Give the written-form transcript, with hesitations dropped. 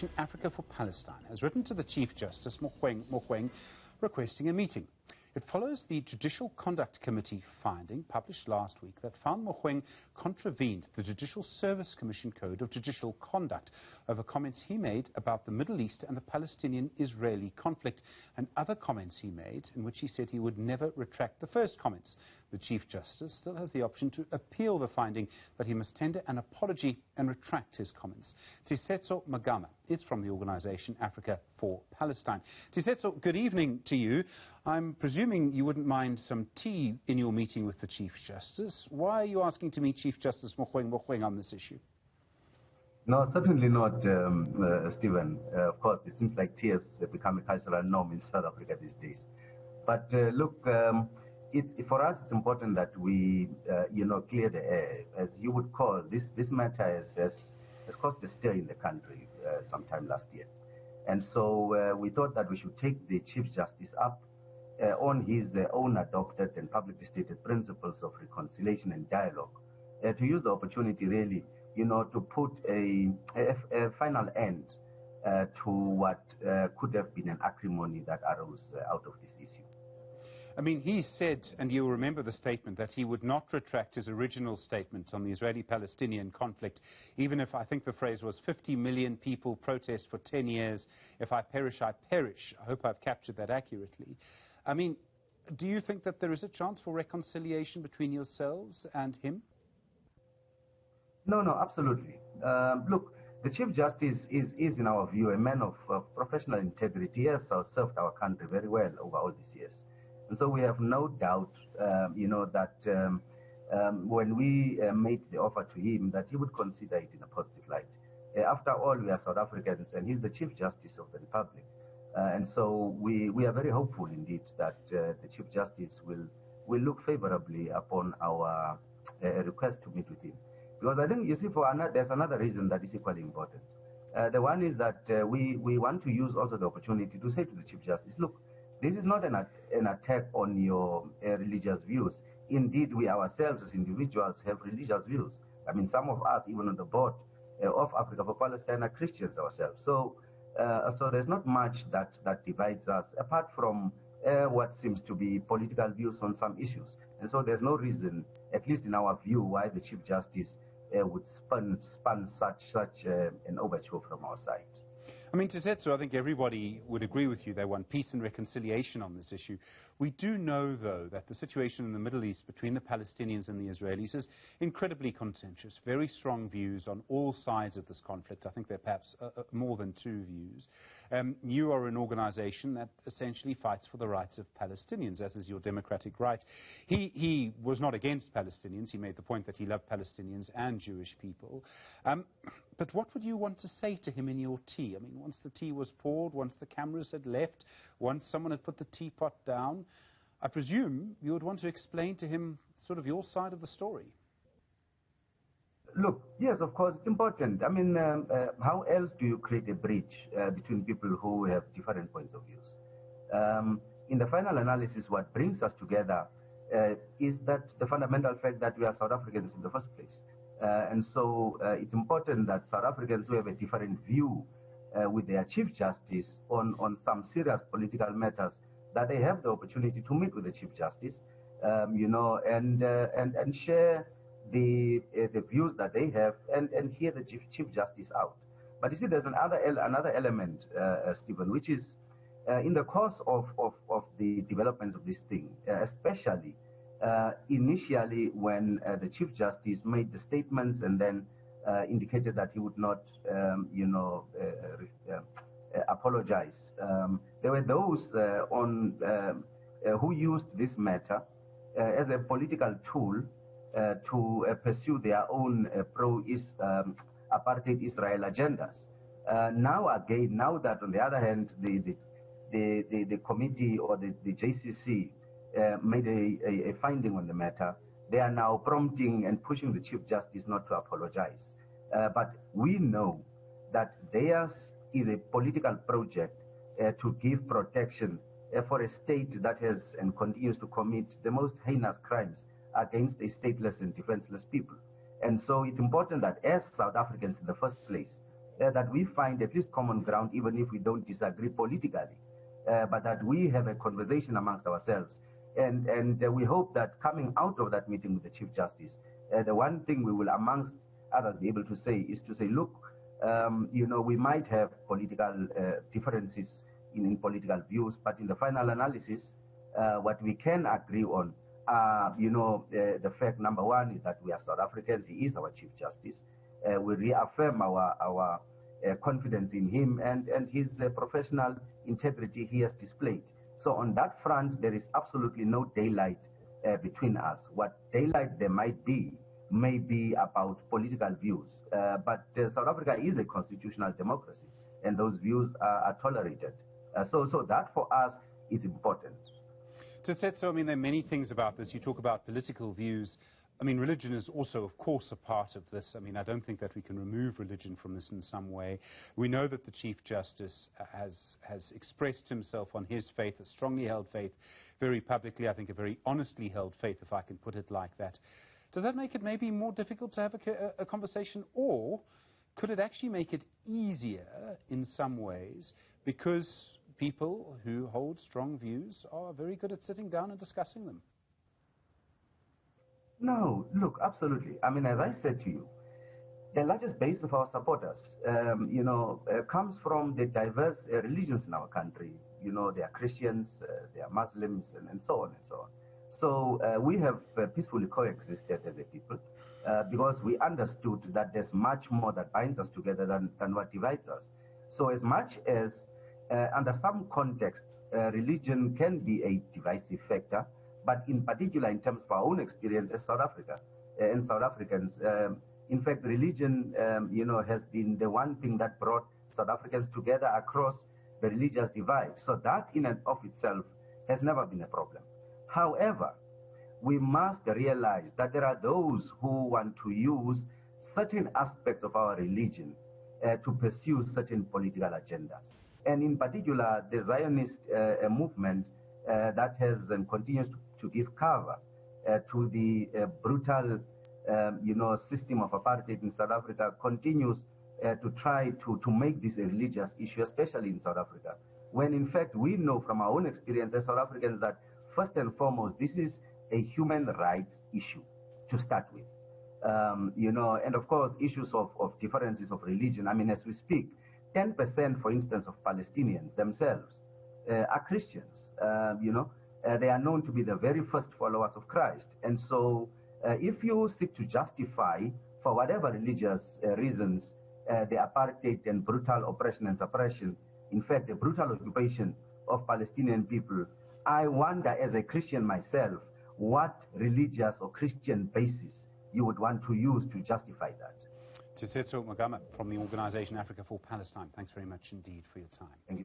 organization Africa for Palestine has written to the Chief Justice Mogoeng Mogoeng requesting a meeting. It follows the Judicial Conduct Committee finding published last week that found Mogoeng contravened the Judicial Service Commission Code of Judicial Conduct over comments he made about the Middle East and the Palestinian-Israeli conflict, and other comments he made in which he said he would never retract the first comments. The Chief Justice still has the option to appeal the finding, but he must tender an apology and retract his comments. Chief Mogoeng is from the organization Africa for Palestine. Chief, good evening to you. I'm presuming you wouldn't mind some tea in your meeting with the Chief Justice. Why are you asking to meet Chief Justice Mogoeng Mogoeng on this issue? No, certainly not, Stephen. Of course, it seems like tea has become a cultural norm in South Africa these days. But look, for us, it's important that we, clear the air. As you would call, this matter has caused a stir in the country sometime last year. And so we thought that we should take the Chief Justice up on his own adopted and publicly stated principles of reconciliation and dialogue, to use the opportunity really, to put a final end to what could have been an acrimony that arose out of this issue. I mean, he said, and you'll remember the statement, that he would not retract his original statement on the Israeli-Palestinian conflict, even if, I think the phrase was, 50 million people protest for 10 years. If I perish, I perish. I hope I've captured that accurately. I mean, do you think that there is a chance for reconciliation between yourselves and him? No, absolutely. Look, the Chief Justice is, in our view, a man of professional integrity. He has served our country very well over all these years. And so we have no doubt, that when we made the offer to him, that he would consider it in a positive light. After all, we are South Africans, and he's the Chief Justice of the Republic. And so we are very hopeful indeed that the Chief Justice will look favorably upon our request to meet with him. Because I think, you see, there's another reason that is equally important. The one is that we want to use also the opportunity to say to the Chief Justice, look, this is not an attack on your religious views. Indeed, we ourselves as individuals have religious views. I mean, some of us, even on the board of Africa for Palestine, are Christians ourselves. So there's not much that divides us, apart from what seems to be political views on some issues. And so there's no reason, at least in our view, why the Chief Justice would spun such an overture from our side. I mean, I think everybody would agree with you. They want peace and reconciliation on this issue. We do know, though, that the situation in the Middle East between the Palestinians and the Israelis is incredibly contentious. Very strong views on all sides of this conflict. I think there are perhaps more than two views. You are an organization that essentially fights for the rights of Palestinians, as is your democratic right. He was not against Palestinians. He made the point that he loved Palestinians and Jewish people. But what would you want to say to him in your tea? I mean, once the tea was poured, once the cameras had left, once someone had put the teapot down, I presume you would want to explain to him sort of your side of the story. Look, yes, of course, it's important. I mean, how else do you create a bridge between people who have different points of views? In the final analysis, what brings us together is that the fundamental fact that we are South Africans in the first place. And so it's important that South Africans who have a different view with their Chief Justice on some serious political matters, that they have the opportunity to meet with the Chief Justice, and share the views that they have and hear the Chief Justice out. But you see, there's another element, Stephen, which is in the course of the developments of this thing, especially initially when the Chief Justice made the statements and then indicated that he would not, apologize. There were those who used this matter as a political tool to pursue their own pro-apartheid Israel agendas. Now that on the other hand, the committee or the JCC made a finding on the matter, they are now prompting and pushing the Chief Justice not to apologize. But we know that theirs is a political project to give protection for a state that has and continues to commit the most heinous crimes against a stateless and defenseless people. And so it's important that as South Africans in the first place, that we find at least common ground, even if we don't disagree politically, but that we have a conversation amongst ourselves. And we hope that coming out of that meeting with the Chief Justice, the one thing we will, amongst others, be able to say is to say, look, we might have political differences in political views, but in the final analysis, what we can agree on, the fact number one is that we are South Africans. He is our Chief Justice. We reaffirm our confidence in him and his professional integrity he has displayed. So on that front, there is absolutely no daylight between us. What daylight there might be may be about political views. But South Africa is a constitutional democracy, and those views are tolerated. So that for us is important. So, I mean, there are many things about this. You talk about political views. I mean, religion is also, of course, a part of this. I mean, I don't think that we can remove religion from this in some way. We know that the Chief Justice has expressed himself on his faith, a strongly held faith, very publicly, I think a very honestly held faith, if I can put it like that. Does that make it maybe more difficult to have a conversation, or could it actually make it easier in some ways because people who hold strong views are very good at sitting down and discussing them? No, look, absolutely. I mean, as I said to you, the largest base of our supporters, comes from the diverse religions in our country. They are Christians, they are Muslims, and so on and so on. So we have peacefully coexisted as a people because we understood that there's much more that binds us together than what divides us. So as much as under some contexts, religion can be a divisive factor, but in particular in terms of our own experience as South Africa and South Africans, in fact, religion, has been the one thing that brought South Africans together across the religious divide. So that in and of itself has never been a problem. However, we must realize that there are those who want to use certain aspects of our religion to pursue certain political agendas. And in particular, the Zionist movement that has and continues to give cover to the brutal, system of apartheid in South Africa continues to try to make this a religious issue, especially in South Africa, when in fact we know from our own experience as South Africans that first and foremost, this is a human rights issue to start with. And of course, issues of differences of religion. I mean, as we speak, 10%, for instance, of Palestinians themselves are Christians. They are known to be the very first followers of Christ. And so if you seek to justify, for whatever religious reasons, the apartheid and brutal oppression and suppression, in fact, the brutal occupation of Palestinian people, I wonder, as a Christian myself, what religious or Christian basis you would want to use to justify that. Newzroom Afrika from the Organization Africa for Palestine, thanks very much indeed for your time. Thank you.